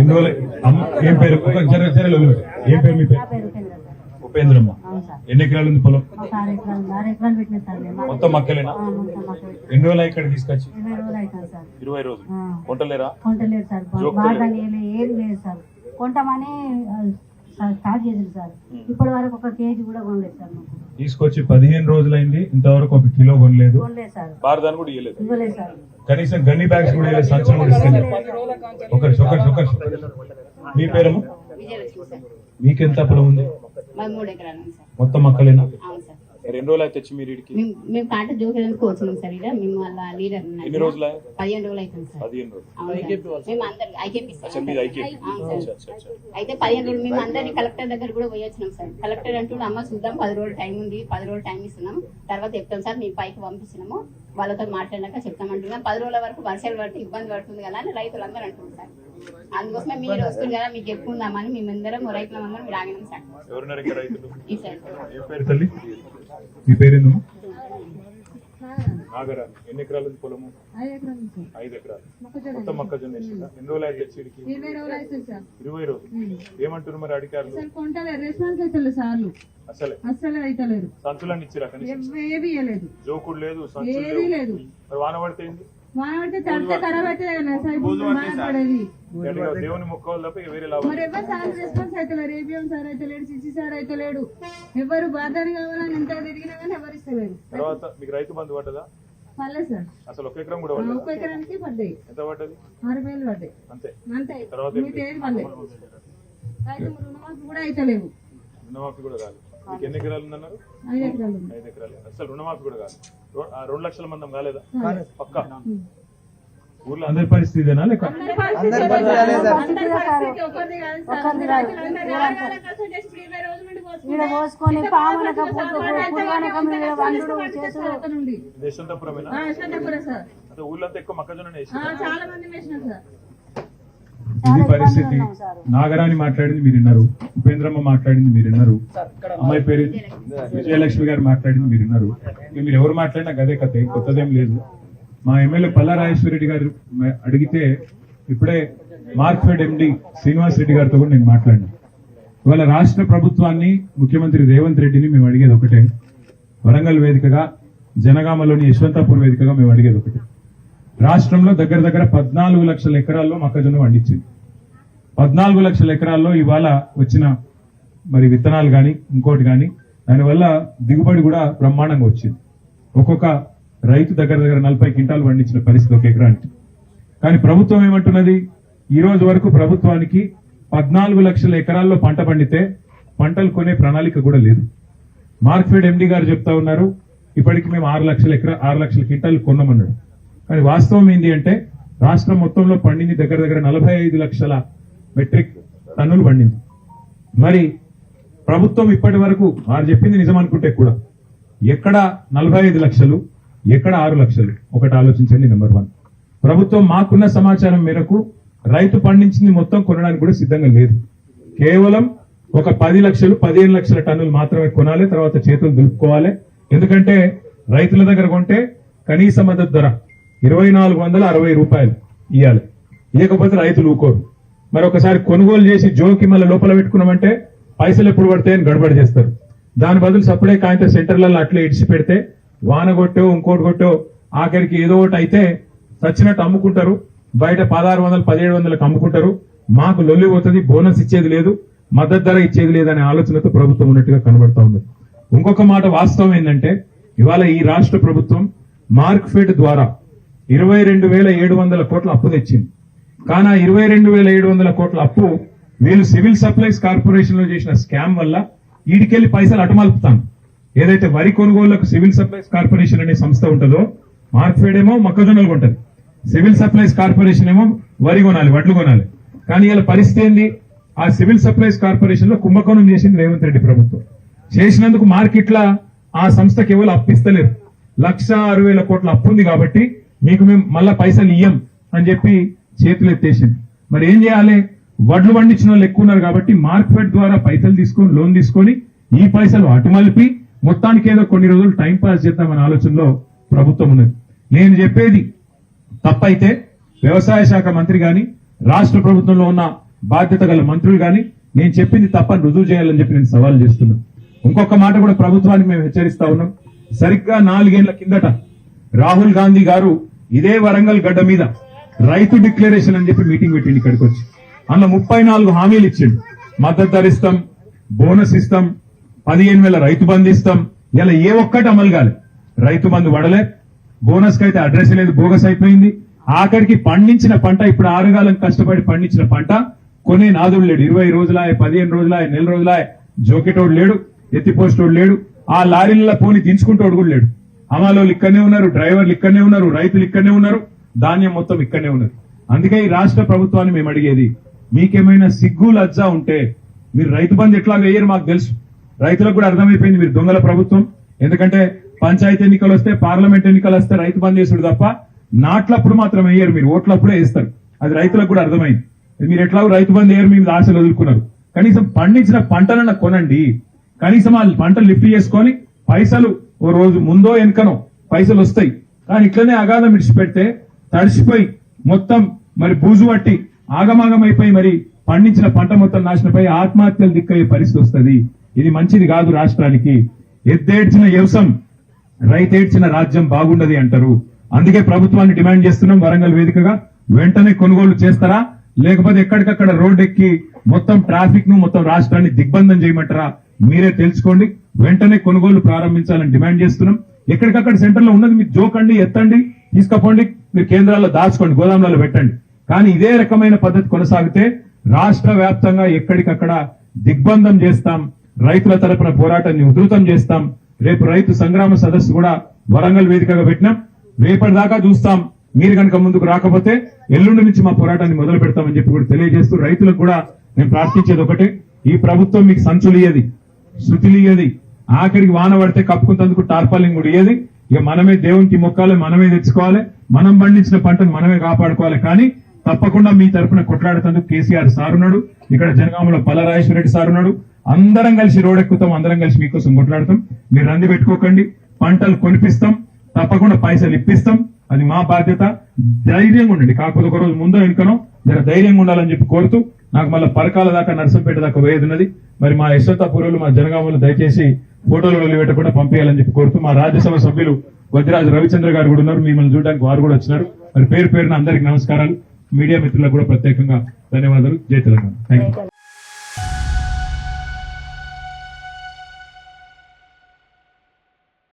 ఎన్ని రోజులు ఏం పేరు ఏం పేరు మీ పేరు ఉపేంద్రమ్మ ఎన్ని ఎకరాలు ఉంది పొలం మొత్తం మక్కలేనా ఎన్ని రోజులు ఇక్కడ తీసుకొచ్చి 20 రోజులు కొంటలేరా కొంటలేదు సార్ బాగా ఏది లేదు సార్ కొంటామని స్టార్ట్ చేసింది సార్ ఇప్పటి వరకు ఒక కేజీ కూడా కొనలేదు సార్ తీసుకొచ్చి 15 రోజులైంది ఇంతవరకు 1 కిలో కొనలేదు సార్ బారదాన్ని కూడా ఇవ్వలేదు సార్ కనీసం గన్ని బ్యాగ్స్ కూడా ఇవ్వలేదు సంచలనం కూడా ఇస్తలేదు ఒకరి మీ పేరమ్మా మీకెంత పొలం ఉంది మొత్తం మక్కలేనా 2 రోజులు అయితే తెచ్చి మీరు మేము కాంట జోకేదానికి వచ్చినాం సార్ ఇక మేము వాళ్ళ లీడర్ ఎన్ని రోజులు 15 రోజులు అవుతుంది సార్ 15 రోజులు మేము అందరు ఐకేపీ అయితే 15 రోజులు మేము అందరినీ కలెక్టర్ దగ్గర కూడా పోయి వచ్చినాం సార్ కలెక్టర్ అంటూ అమ్మ చూద్దాం 10 రోజులు టైం ఉంది 10 రోజులు టైం ఇస్తున్నాం తర్వాత చెప్తాం సార్ మీ పైకి పంపిస్తున్నాము వాళ్ళతో మాట్లాడినాక చెప్తామంటున్నాం 10 రోజుల వరకు వర్షాలు పడితే ఇబ్బంది పడుతుంది కదా అని రైతులందరూ అంటున్నారు సార్ అందుకోసమే మీరు వస్తుంది కదా మీకు చెప్పుకుందామని మేమందరం రైతులందరం మీరు ఆగినాం సార్ ఈ సార్ మీ పేరేందు నాగరా ఎన్ని ఎకరాలు ఉంది పొలము 5 ఎకరాలు మొత్తం మొక్కజొన్న వేసిందా ఎన్ని రోజులు అయితే తెచ్చిడికి 20 రోజులు ఏమంటారు మరి అధికారులు అసలు అయితలేదు సంచులన్నీ ఇచ్చిరా ఏది లేదు జోకుడు లేదు ఏది లేదు మరి వాన పడితే వానబడితే తడితే ఖరాబ్ అయితే దేవుని మొక్కలు తప్ప వేరే లాభం మరి ఎవరు సార్ రెస్పాన్స్ అయితే లేరు ఏబిఎం సార్ అయితే లేడు సిసి సార్ అయితే లేడు ఎవరు బాధారి కావాలని ఎంత తిరిగినా కానీ ఎవరు ఇస్తలేరు తర్వాత మీకు రైతు బంధు పడ్డదా పర్లేదు సార్ అసలు 1 ఎకరం కూడా పడ్డదా 1 ఎకరానికి పడ్డాయి ఎంత పడ్డది 6,000 పడ్డాయి అంతే తర్వాత మీకు ఏది పడలేదు రైతు రుణమాఫీ కూడా అయితే లేవు రుణమాఫీ కూడా కాదు మీకు ఎన్ని ఎకరాలు ఉందన్నారు 5 ఎకరాలు 5 ఎకరాలు అసలు రుణమాఫీ కూడా కాదు 2 లక్షల మందం కాలేదా పక్కా ఊర్లో అందరి పరిస్థితినా లేక ఊర్లో ఎక్కువ మొక్కజొన్న ఇది పరిస్థితి నాగరాణి మాట్లాడింది మీరు విన్నారు ఉపేంద్రమ్మ మాట్లాడింది మీరు విన్నారు అమ్మాయి పేరు విజయలక్ష్మి గారు మాట్లాడింది మీరు విన్నారు మీరు ఎవరు మాట్లాడినా గదే కథ కొత్తదేం లేదు మా ఎమ్మెల్యే పల్లా రాజేశ్వరరెడ్డి గారు అడిగితే ఇప్పుడే మార్క్ఫెడ్ ఎండి శ్రీనివాస్ రెడ్డి గారితో కూడా నేను మాట్లాడినా ఇవాళ రాష్ట్ర ప్రభుత్వాన్ని ముఖ్యమంత్రి రేవంత్ రెడ్డిని మేము అడిగేది ఒకటే వరంగల్ వేదికగా జనగామలోని యశ్వంతాపూర్ వేదికగా మేము అడిగేది ఒకటే రాష్ట్రంలో దగ్గర 14 లక్షల ఎకరాల్లో మొక్కజొన్న పండించింది 14 లక్షల ఎకరాల్లో ఇవాళ వచ్చిన మరి విత్తనాలు కానీ ఇంకోటి కానీ దానివల్ల దిగుబడి కూడా బ్రహ్మాండంగా వచ్చింది ఒక్కొక్క రైతు దగ్గర 40 క్వింటాలు పండించిన పరిస్థితి 1 ఎకరానికి కానీ ప్రభుత్వం ఏమంటున్నది ఈ రోజు వరకు ప్రభుత్వానికి 14 లక్షల ఎకరాల్లో పంట పండితే పంటలు కొనే ప్రణాళిక కూడా లేదు మార్క్ఫెడ్ ఎండి గారు చెప్తా ఉన్నారు ఇప్పటికి మేము 6 లక్షల క్వింటాలు కొన్నామన్నాడు కానీ వాస్తవం ఏంటి అంటే రాష్ట్రం మొత్తంలో పండింది దగ్గర 45 లక్షల మెట్రిక్ టన్నులు పండింది మరి ప్రభుత్వం ఇప్పటి వరకు వారు చెప్పింది నిజం అనుకుంటే కూడా ఎక్కడ 45 లక్షలు ఎక్కడ 6 లక్షలు ఒకటి ఆలోచించండి నెంబర్ 1 ప్రభుత్వం మాకున్న సమాచారం మేరకు రైతు పండించింది మొత్తం కొనడానికి కూడా సిద్ధంగా లేదు కేవలం ఒక 10 లక్షలు 15 లక్షల టన్నులు మాత్రమే కొనాలి తర్వాత చేతులు దులుపుకోవాలి ఎందుకంటే రైతుల దగ్గర కొంటే కనీస మద్దతు ధర 2460 రూపాయలు ఇవ్వాలి ఇవ్వకపోతే రైతులు ఊకోరు మరి ఒకసారి కొనుగోలు చేసి జోకి మళ్ళీ లోపల పెట్టుకున్నామంటే పైసలు ఎప్పుడు పడతాయని గడబడి చేస్తారు దాని బదులు సప్పుడే కాంత సెంటర్లలో అట్లే ఇడిచి పెడితే వాన కొట్టో ఇంకోటి కొట్టో ఆఖరికి ఏదో ఒకటి అయితే చచ్చినట్టు అమ్ముకుంటారు బయట 1600 1700లకు అమ్ముకుంటారు మాకు లొల్లి పోతుంది బోనస్ ఇచ్చేది లేదు మద్దతు ధర ఇచ్చేది లేదనే ఆలోచనతో ప్రభుత్వం ఉన్నట్టుగా కనబడతా ఉంది ఇంకొక మాట వాస్తవం ఏంటంటే ఇవాళ ఈ రాష్ట్ర ప్రభుత్వం మార్క్ఫెడ్ ద్వారా 22,700 కోట్ల అప్పు తెచ్చింది కానీ 22,700 కోట్ల అప్పు వీళ్ళు సివిల్ సప్లైస్ కార్పొరేషన్ లో చేసిన స్కామ్ వల్ల ఈడికెళ్లి పైసలు అటుమలుపుతాను ఏదైతే వరి కొనుగోళ్లకు సివిల్ సప్లైస్ కార్పొరేషన్ అనే సంస్థ ఉంటుందో మార్క్ఫెడ్ ఏమో మొక్కజొన్నలు కొంటది సివిల్ సప్లైస్ కార్పొరేషన్ ఏమో వరి కొనాలి వడ్లు కొనాలి కానీ ఇలా పరిస్థితి ఏంది ఆ సివిల్ సప్లైస్ కార్పొరేషన్ లో కుంభకోణం చేసింది రేవంత్ రెడ్డి ప్రభుత్వం చేసినందుకు మార్కెట్ల ఆ సంస్థకి ఎవరు అప్పిస్తలేరు 1,60,000 కోట్ల అప్పు ఉంది కాబట్టి మీకు మేము మళ్ళా పైసలు ఇయ్యం అని చెప్పి చేతులు ఎత్తేసింది మరి ఏం చేయాలి వడ్లు పండించిన వాళ్ళు ఎక్కువ ఉన్నారు కాబట్టి మార్క్ఫెడ్ ద్వారా పైసలు తీసుకొని లోన్ తీసుకొని ఈ పైసలు అటుమలిపి మొత్తానికి ఏదో కొన్ని రోజులు టైం పాస్ చేద్దామనే ఆలోచనలో ప్రభుత్వం ఉన్నది నేను చెప్పేది తప్పైతే వ్యవసాయ శాఖ మంత్రి గాని రాష్ట్ర ప్రభుత్వంలో ఉన్న బాధ్యత గల మంత్రులు కానీ నేను చెప్పింది తప్పని రుజువు చేయాలని చెప్పి నేను సవాల్ చేస్తున్నా. ఇంకొక మాట కూడా ప్రభుత్వానికి మేము హెచ్చరిస్తా ఉన్నాం. సరిగ్గా 4 ఏళ్ల కిందట రాహుల్ గాంధీ గారు ఇదే వరంగల్ గడ్డ మీద రైతు డిక్లరేషన్ అని చెప్పి మీటింగ్ పెట్టింది ఇక్కడికి వచ్చి. అందులో 34 హామీలు ఇచ్చిండు. మద్దతు ధర ఇస్తాం, బోనస్ ఇస్తాం, 15,000 రైతు బంధు ఇస్తాం. ఇలా ఏ ఒక్కటి అమలు కాలే. రైతు బంధు పడలే, బోనస్ కి అయితే అడ్రస్ లేదు, బోగస్ అయిపోయింది. ఆఖరికి పండించిన పంట, ఇప్పుడు 6 కాలం కష్టపడి పండించిన పంట కొనే నాదుడు లేడు. 20 రోజులాయ, 15 రోజులాయ, నెల రోజులాయ, జోకెటోడు లేడు, ఎత్తిపోస్టోడు లేడు, ఆ లారీల పోని దించుకుంటోడు కూడా లేడు. అమాలోళ్ళు ఇక్కడనే ఉన్నారు, డ్రైవర్లు ఇక్కడనే ఉన్నారు, రైతులు ఇక్కడనే ఉన్నారు, ధాన్యం మొత్తం ఇక్కడనే ఉన్నారు. అందుకే ఈ రాష్ట్ర ప్రభుత్వాన్ని మేము అడిగేది, మీకేమైనా సిగ్గు లజ్జ ఉంటే మీరు రైతు బంధు ఎట్లా వేయరు మాకు తెలుసు. రైతులకు కూడా అర్థమైపోయింది మీరు దొంగల ప్రభుత్వం. ఎందుకంటే పంచాయతీ ఎన్నికలు వస్తే, పార్లమెంట్ ఎన్నికలు వస్తే రైతు బంధు చేసుడు తప్ప నాట్లప్పుడు మాత్రం వేయరు, మీరు ఓట్లప్పుడే వేస్తారు. అది రైతులకు కూడా అర్థమైంది. మీరు ఎట్లాగో రైతు బంధు వేయరు, మీరు ఆశలు వదులుకున్నారు. కనీసం పండించిన పంటలన్న కొనండి, కనీసం ఆ పంటలు లిఫ్ట్ చేసుకొని పైసలు ఓ రోజు ముందో వెనుకనో పైసలు వస్తాయి. కానీ ఇట్లనే అగాధం విడిచిపెడితే తడిసిపోయి మొత్తం మరి బూజు పట్టి ఆగమాగమైపోయి మరి పండించిన పంట మొత్తం నాశనపై ఆత్మహత్యలు దిక్కయ్యే పరిస్థితి వస్తుంది. ఇది మంచిది కాదు రాష్ట్రానికి. ఎద్దేడ్చిన వ్యవసాయం, రైతేడ్చిన రాజ్యం బాగుండదు అంటారు. అందుకే ప్రభుత్వాన్ని డిమాండ్ చేస్తున్నాం, వరంగల్ వేదికగా వెంటనే కొనుగోలు చేస్తారా, లేకపోతే ఎక్కడికక్కడ రోడ్ ఎక్కి మొత్తం ట్రాఫిక్ ను మొత్తం రాష్ట్రాన్ని దిగ్బంధం చేయమంటారా మీరే తెలుసుకోండి. వెంటనే కొనుగోలు ప్రారంభించాలని డిమాండ్ చేస్తున్నాం. ఎక్కడికక్కడ సెంటర్ లో ఉన్నది మీరు జోకండి, ఎత్తండి, తీసుకపోండి, మీరు కేంద్రాల్లో దాచుకోండి, గోదాంలలో పెట్టండి. కానీ ఇదే రకమైన పద్ధతి కొనసాగితే రాష్ట్ర వ్యాప్తంగా ఎక్కడికక్కడ దిగ్బంధం చేస్తాం. రైతుల తరపున పోరాటాన్ని ఉధృతం చేస్తాం. రేపు రైతు సంగ్రామ సదస్సు కూడా వరంగల్ వేదికగా పెట్టినాం. రేపటిదాకా చూస్తాం. మీరు కనుక ముందుకు రాకపోతే ఎల్లుండి నుంచి మా పోరాటాన్ని మొదలు పెడతామని చెప్పి కూడా తెలియజేస్తూ, రైతులకు కూడా నేను ప్రార్థించేది ఒకటే, ఈ ప్రభుత్వం మీకు సంచులు ఇయ్యది, శృతులు ఇయ్యది, ఆఖరికి వాన పడితే కప్పుకుంటందుకు టార్పాలింగ్ కూడా ఇయ్యది. ఇక మనమే దేవునికి మొక్కాలి, మనమే తెచ్చుకోవాలి, మనం పండించిన పంటను మనమే కాపాడుకోవాలి. కానీ తప్పకుండా మీ తరఫున కొట్లాడుతందుకు కేసీఆర్ సార్ ఉన్నాడు, ఇక్కడ జనగామలో పల్లరాజేశ్వర రెడ్డి సార్ ఉన్నాడు. అందరం కలిసి రోడ్డెక్కుతాం, అందరం కలిసి మీకోసం కొట్లాడతాం. మీరు రంది పెట్టుకోకండి, పంటలు కొనిపిస్తాం, తప్పకుండా పైసలు ఇప్పిస్తాం. అది మా బాధ్యత. ధైర్యంగా ఉండండి, కాకపోతే ఒక రోజు ముందో వెనుకనో జర ధైర్యంగా ఉండాలని చెప్పి కోరుతూ, నాకు మళ్ళీ పరకాల దాకా నర్సంపేట దాకా వేది ఉన్నది. మరి మా యశ్వంతపురంలో మా జనగామలో దయచేసి ఫోటోలు వదిలిపెట్టకుండా పంపించాలని చెప్పి కోరుతూ, మా రాజ్యసభ సభ్యులు వద్దిరాజు రవిచంద్ర గారు కూడా ఉన్నారు, మిమ్మల్ని చూడడానికి వారు కూడా వచ్చినారు. మరి పేరు పేరున అందరికి నమస్కారాలు. మీడియా మిత్రులకు కూడా ప్రత్యేకంగా ధన్యవాదాలు. జై తెలంగాణ. Thank you.